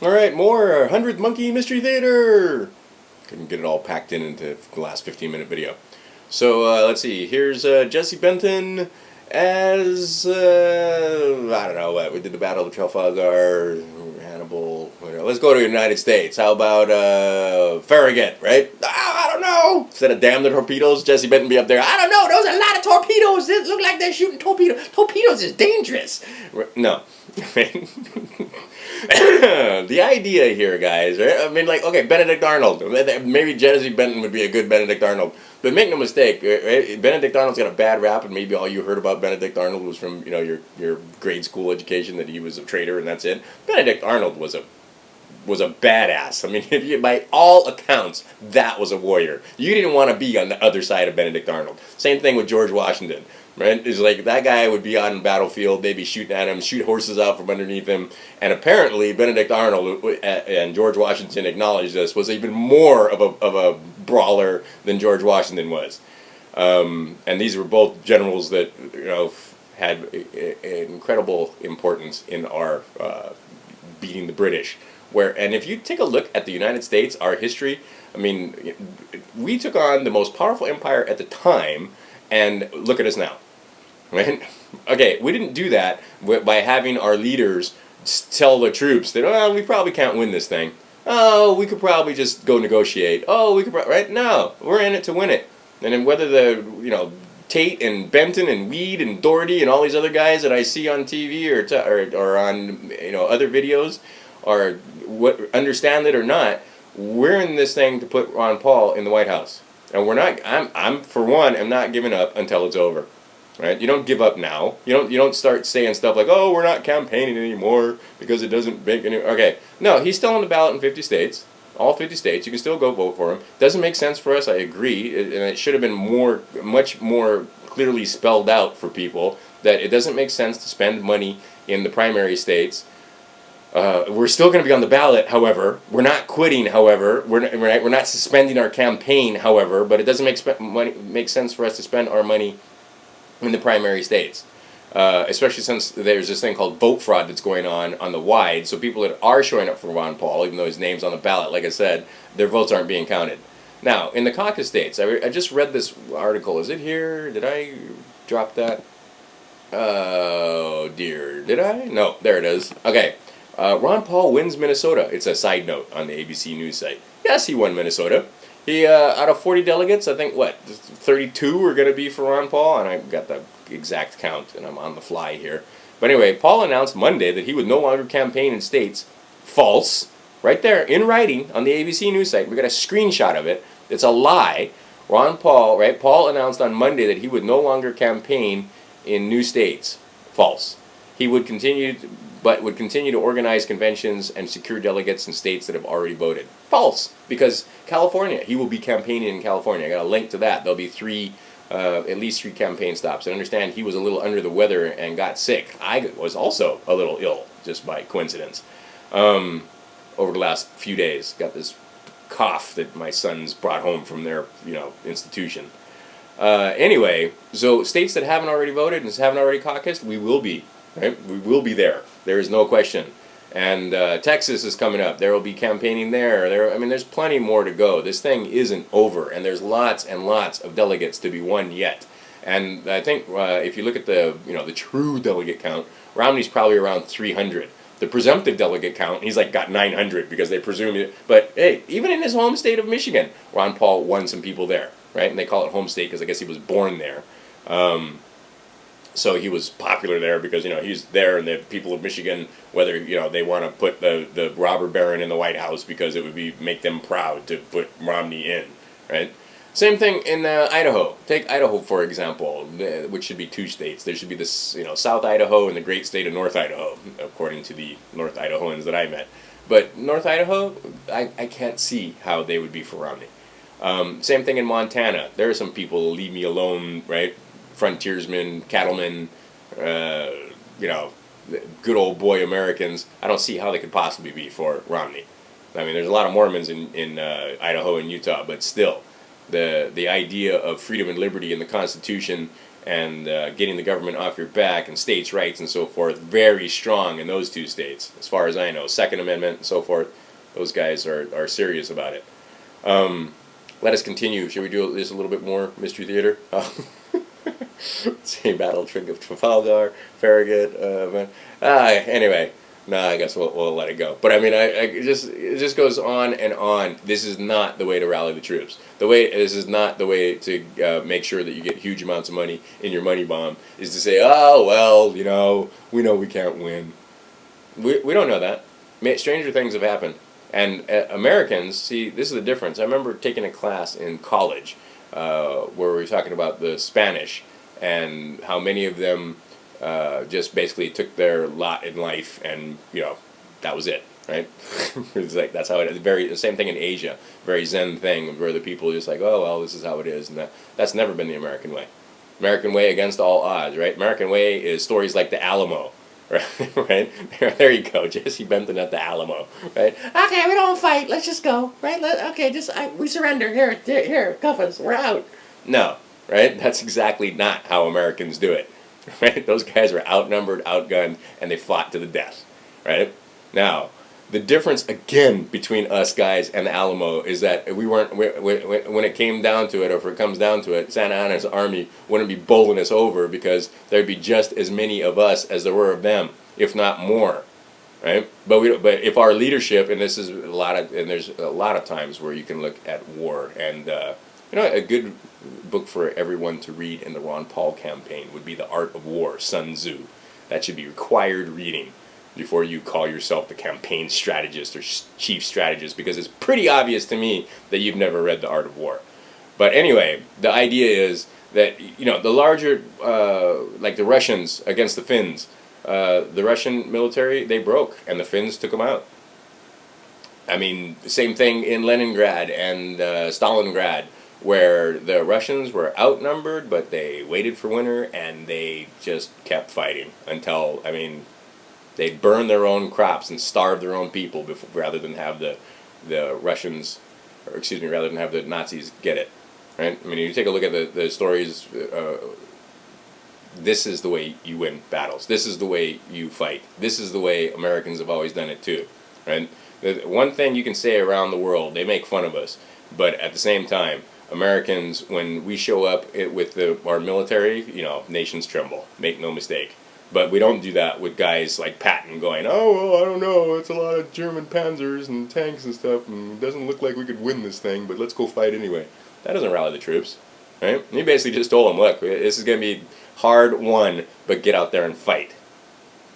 All right, more 100th Monkey Mystery Theater. Couldn't get it all packed into the last 15-minute video. So let's see. Here's Jesse Benton as I don't know what we did. The Battle of Trafalgar, Hannibal. Let's go to the United States. How about Farragut? Right? I don't know. Instead of damn the torpedoes, Jesse Benton be up there. I don't know. Those are a lot of torpedoes. They look like they're shooting torpedoes. Torpedoes is dangerous. No. The idea here, guys, right? I mean, like, okay, Benedict Arnold. Maybe Jesse Benton would be a good Benedict Arnold. But make no mistake, right? Benedict Arnold's got a bad rap, and maybe all you heard about Benedict Arnold was from, you know, your grade school education, that he was a traitor and that's it. Benedict Arnold was a badass. I mean, if you, by all accounts, that was a warrior. You didn't want to be on the other side of Benedict Arnold. Same thing with George Washington. Right? It's like that guy would be on the battlefield, they'd be shooting at him, shoot horses out from underneath him, and apparently Benedict Arnold and George Washington acknowledged this, was even more of a brawler than George Washington was. And these were both generals that, you know, had incredible importance in our beating the British. And if you take a look at the United States, our history, I mean, we took on the most powerful empire at the time, and look at us now. Right? Okay, we didn't do that by having our leaders tell the troops that, oh, we probably can't win this thing. Oh, we could probably just go negotiate. Oh, we could, right? No, we're in it to win it. And then whether the, you know, Tate and Benton and Weed and Doherty and all these other guys that I see on TV or on, you know, other videos are understand it or not, we're in this thing to put Ron Paul in the White House. And we're not. I'm for one, am not giving up until it's over. Right? You don't give up now. You don't start saying stuff like, "Oh, we're not campaigning anymore because it doesn't make any." Okay, no, he's still on the ballot in 50 states, all 50 states. You can still go vote for him. Doesn't make sense for us. I agree, and it should have been much more clearly spelled out for people that it doesn't make sense to spend money in the primary states. We're still going to be on the ballot, however. We're not quitting, however. We're not suspending our campaign, however. But it doesn't make sense for us to spend our money in the primary states, especially since there's this thing called vote fraud that's going on the wide. So people that are showing up for Ron Paul, even though his name's on the ballot, like I said, their votes aren't being counted. Now, in the caucus states, I just read this article. Is it here? Did I drop that? Oh, dear. Did I? No, there it is. Okay. Ron Paul wins Minnesota. It's a side note on the ABC News site. Yes, he won Minnesota. He, out of 40 delegates, I think, 32 are going to be for Ron Paul, and I've got the exact count, and I'm on the fly here. But anyway, Paul announced Monday that he would no longer campaign in states. False. Right there, in writing, on the ABC News site. We got a screenshot of it. It's a lie. Ron Paul, right? Paul announced on Monday that he would no longer campaign in new states. False. He would continue to organize conventions and secure delegates in states that have already voted. False, because California, he will be campaigning in California. I got a link to that. There'll be at least three campaign stops. I understand he was a little under the weather and got sick. I was also a little ill, just by coincidence, over the last few days. Got this cough that my sons brought home from their, institution. Anyway, so states that haven't already voted and haven't already caucused, we will be. Right? We will be there. There is no question. And Texas is coming up. There will be campaigning there. There's plenty more to go. This thing isn't over, and there's lots and lots of delegates to be won yet. And I think if you look at the true delegate count, Romney's probably around 300. The presumptive delegate count, he's got 900 because they presume it. But hey, even in his home state of Michigan, Ron Paul won some people there, right? And they call it home state because I guess he was born there. So he was popular there because, he's there, and the people of Michigan, whether, they want to put the robber baron in the White House because it would make them proud to put Romney in, right? Same thing in Idaho. Take Idaho, for example, which should be two states. There should be this, South Idaho and the great state of North Idaho, according to the North Idahoans that I met. But North Idaho, I can't see how they would be for Romney. Same thing in Montana. There are some people, leave me alone, right? Frontiersmen, cattlemen, good old boy Americans. I don't see how they could possibly be for Romney. There's a lot of Mormons in Idaho and Utah, but still, the idea of freedom and liberty in the Constitution and getting the government off your back and states' rights and so forth, very strong in those two states, as far as I know. Second Amendment and so forth, those guys are serious about it. Let us continue. Should we do this a little bit more mystery theater? See, Battle Trick of Trafalgar, Farragut. Anyway, I guess we'll let it go. But I mean, it just goes on and on. This is not the way to rally the troops. This is not the way to make sure that you get huge amounts of money in your money bomb. Is to say, oh well, we know we can't win. We don't know that. Stranger things have happened. And Americans, see, this is the difference. I remember taking a class in college where we were talking about the Spanish and how many of them just basically took their lot in life, and that was it, right? It's like that's how it is. The same thing in Asia, very Zen thing where the people are just like, oh well, this is how it is, and that's never been the American way. American way against all odds, right? American way is stories like the Alamo. Right? There you go, Jesse Benton at the Alamo, right? Okay, we don't fight, let's just go, right? We surrender, here, cuff us, we're out. No, right? That's exactly not how Americans do it, right? Those guys were outnumbered, outgunned, and they fought to the death, right? Now, the difference, again, between us guys and the Alamo is that when it came down to it, or if it comes down to it, Santa Anna's army wouldn't be bowling us over because there'd be just as many of us as there were of them, if not more, right? But if our leadership, and there's a lot of times where you can look at war, and a good book for everyone to read in the Ron Paul campaign would be The Art of War, Sun Tzu. That should be required reading before you call yourself the campaign strategist or chief strategist, because it's pretty obvious to me that you've never read The Art of War. But anyway, the idea is that, the larger, like the Russians against the Finns, the Russian military, they broke, and the Finns took them out. I mean, the same thing in Leningrad and Stalingrad, where the Russians were outnumbered, but they waited for winter, and they just kept fighting until, they burned their own crops and starved their own people rather than have the Nazis get it, right? I mean, you take a look at the stories. This is the way you win battles. This is the way you fight. This is the way Americans have always done it too, right? The one thing you can say around the world, they make fun of us, but at the same time, Americans, when we show up with our military, nations tremble. Make no mistake. But we don't do that with guys like Patton going, oh, well, I don't know, it's a lot of German panzers and tanks and stuff, and it doesn't look like we could win this thing, but let's go fight anyway. That doesn't rally the troops, right? He basically just told them, look, this is going to be hard won, but get out there and fight,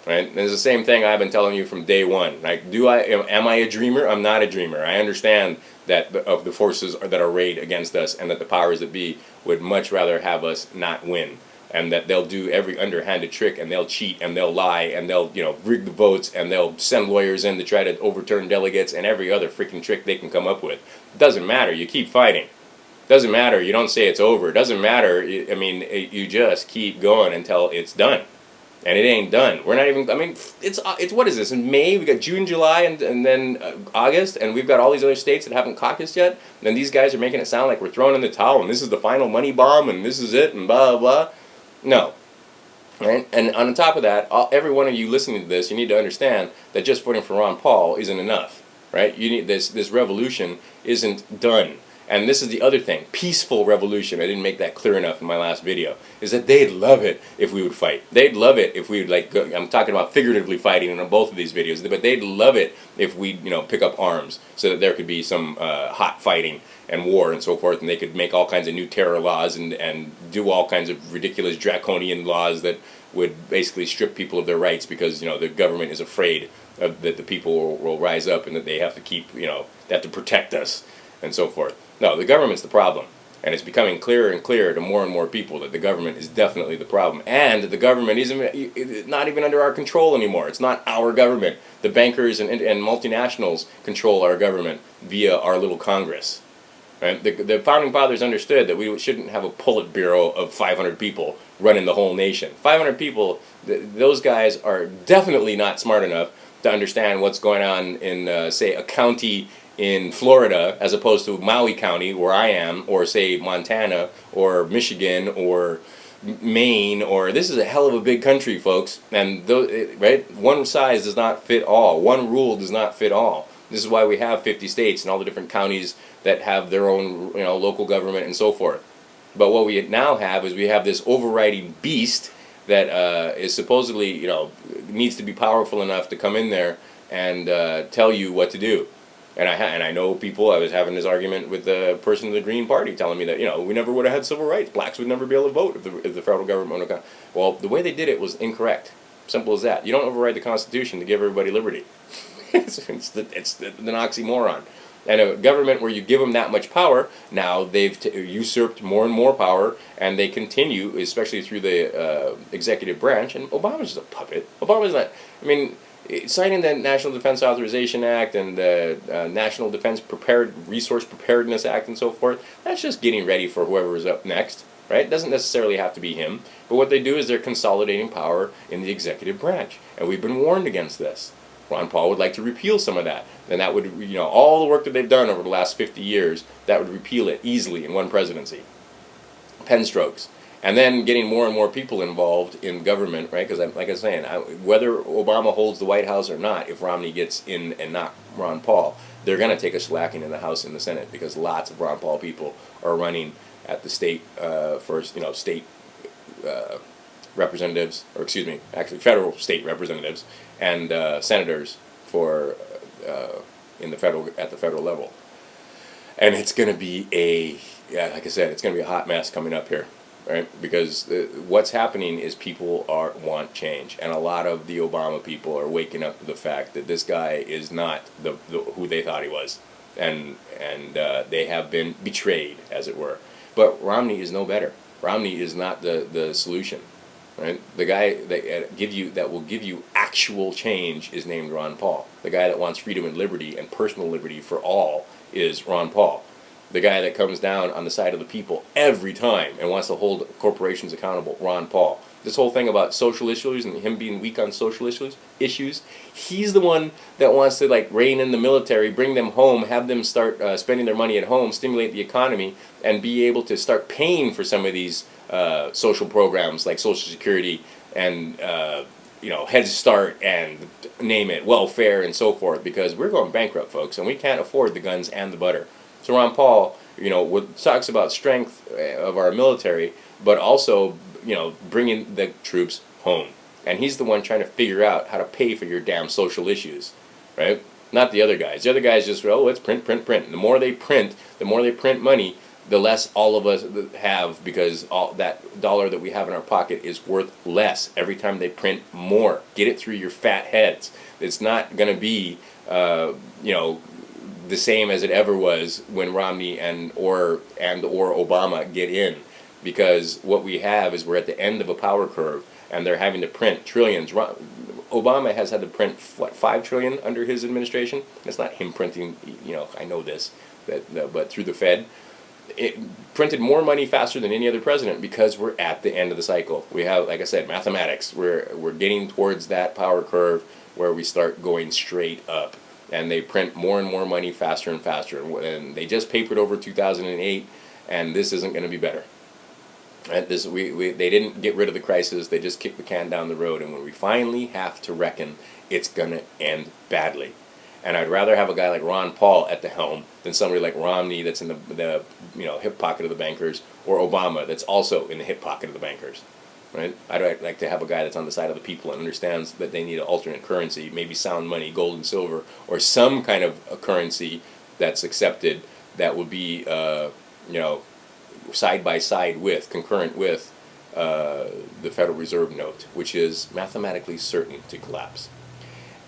right? And it's the same thing I've been telling you from day one. Like, am I a dreamer? I'm not a dreamer. I understand that of the forces that are arrayed against us, and that the powers that be would much rather have us not win. And that they'll do every underhanded trick, and they'll cheat, and they'll lie, and they'll rig the votes, and they'll send lawyers in to try to overturn delegates, and every other freaking trick they can come up with. It doesn't matter. You keep fighting. It doesn't matter. You don't say it's over. It doesn't matter. You just keep going until it's done, and it ain't done. We're not even. It's what is this? In May we got June, July, and then August, and we've got all these other states that haven't caucused yet. And then these guys are making it sound like we're throwing in the towel, and this is the final money bomb, and this is it, and blah blah blah. No. Right? And on top of that, every one of you listening to this, you need to understand that just voting for Ron Paul isn't enough. Right? You need this revolution isn't done. And this is the other thing, peaceful revolution. I didn't make that clear enough in my last video. Is that they'd love it if we would fight. They'd love it if we would I'm talking about figuratively fighting in both of these videos, but they'd love it if we pick up arms so that there could be some hot fighting and war and so forth, and they could make all kinds of new terror laws and do all kinds of ridiculous draconian laws that would basically strip people of their rights because the government is afraid that the people will rise up and that they have to keep they have to protect us and so forth. No, the government's the problem, and it's becoming clearer and clearer to more and more people that the government is definitely the problem, and the government isn't not even under our control anymore. It's not our government. The bankers and multinationals control our government via our little Congress. Right? The Founding Fathers understood that we shouldn't have a Politburo of 500 people running the whole nation. 500 people, those guys are definitely not smart enough to understand what's going on in, say, a county in Florida as opposed to Maui County, where I am, or, say, Montana, or Michigan, or Maine, or this is a hell of a big country, folks. And right, one size does not fit all. One rule does not fit all. This is why we have 50 states and all the different counties that have their own, local government and so forth. But what we now have is we have this overriding beast that is supposedly, needs to be powerful enough to come in there and tell you what to do. And I know people. I was having this argument with the person in the Green Party telling me that we never would have had civil rights. Blacks would never be able to vote if the federal government would have. Well, the way they did it was incorrect. Simple as that. You don't override the Constitution to give everybody liberty. it's the oxymoron. And a government where you give them that much power, now they've usurped more and more power, and they continue, especially through the executive branch. And Obama's just a puppet. Obama's not. I mean, signing the National Defense Authorization Act and the National Defense Resource Preparedness Act and so forth, that's just getting ready for whoever is up next, right? It doesn't necessarily have to be him. But what they do is they're consolidating power in the executive branch. And we've been warned against this. Ron Paul would like to repeal some of that. And that would, all the work that they've done over the last 50 years, that would repeal it easily in one presidency. Pen strokes. And then getting more and more people involved in government, right? Because, like I was saying, whether Obama holds the White House or not, if Romney gets in and not Ron Paul, they're going to take a shellacking in the House and the Senate, because lots of Ron Paul people are running at the state state representatives, or excuse me, actually federal state representatives and senators for at the federal level. And it's going to be like I said, it's going to be a hot mess coming up here. Right, because what's happening is people want change, and a lot of the Obama people are waking up to the fact that this guy is not the who they thought he was, and they have been betrayed, as it were. But Romney is no better. Romney is not the solution. Right, the guy that will give you actual change is named Ron Paul. The guy that wants freedom and liberty and personal liberty for all is Ron Paul. The guy that comes down on the side of the people every time and wants to hold corporations accountable, Ron Paul. This whole thing about social issues and him being weak on social issues, he's the one that wants to rein in the military, bring them home, have them start spending their money at home, stimulate the economy, and be able to start paying for some of these social programs like Social Security and Head Start and name it, welfare and so forth, because we're going bankrupt, folks, and we can't afford the guns and the butter. So Ron Paul, talks about strength of our military, but also, bringing the troops home. And he's the one trying to figure out how to pay for your damn social issues, right? Not the other guys. The other guys just, let's print. And the more they print money, the less all of us have, because all that dollar that we have in our pocket is worth less every time they print more. Get it through your fat heads. It's not going to be, the same as it ever was when Romney and or Obama get in, because what we have is we're at the end of a power curve, and they're having to print trillions. Obama has had to print $5 trillion under his administration. It's not him printing, I know this, but through the Fed, it printed more money faster than any other president, because we're at the end of the cycle. We have, like I said, mathematics. We're getting towards that power curve where we start going straight up. And they print more and more money faster and faster. And they just papered over 2008, and this isn't going to be better. Right? They didn't get rid of the crisis. They just kicked the can down the road. And when we finally have to reckon, it's going to end badly. And I'd rather have a guy like Ron Paul at the helm than somebody like Romney that's in the hip pocket of the bankers, or Obama that's also in the hip pocket of the bankers. Right? I'd like to have a guy that's on the side of the people and understands that they need an alternate currency, maybe sound money, gold and silver, or some kind of a currency that's accepted that would be, side by side with, concurrent with the Federal Reserve note, which is mathematically certain to collapse.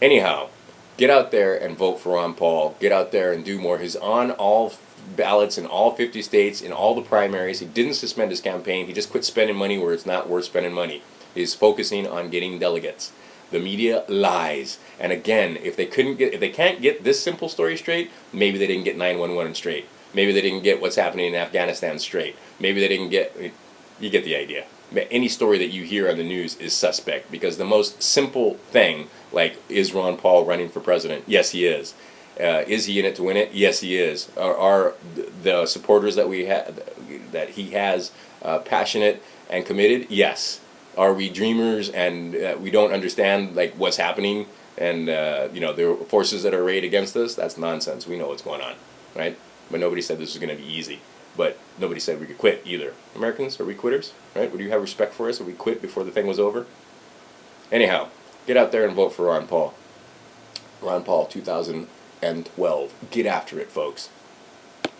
Anyhow, get out there and vote for Ron Paul. Get out there and do more. He's on all ballots in all 50 states, in all the primaries. He didn't suspend his campaign. He just quit spending money where it's not worth spending money. He's focusing on getting delegates. The media lies. And again, if they can't get this simple story straight, maybe they didn't get 911 straight. Maybe they didn't get what's happening in Afghanistan straight. Maybe they didn't get, you get the idea. Any story that you hear on the news is suspect, because the most simple thing, like, is Ron Paul running for president? Yes, he is. Is he in it to win it? Yes, he is. Are the supporters that he has passionate and committed? Yes. Are we dreamers and we don't understand like what's happening and there are forces that are arrayed against us? That's nonsense. We know what's going on, right? But nobody said this was going to be easy. But nobody said we could quit either. Americans, are we quitters? Right? Would you have respect for us if we quit before the thing was over? Anyhow, get out there and vote for Ron Paul. Ron Paul, 2012. Get after it, folks.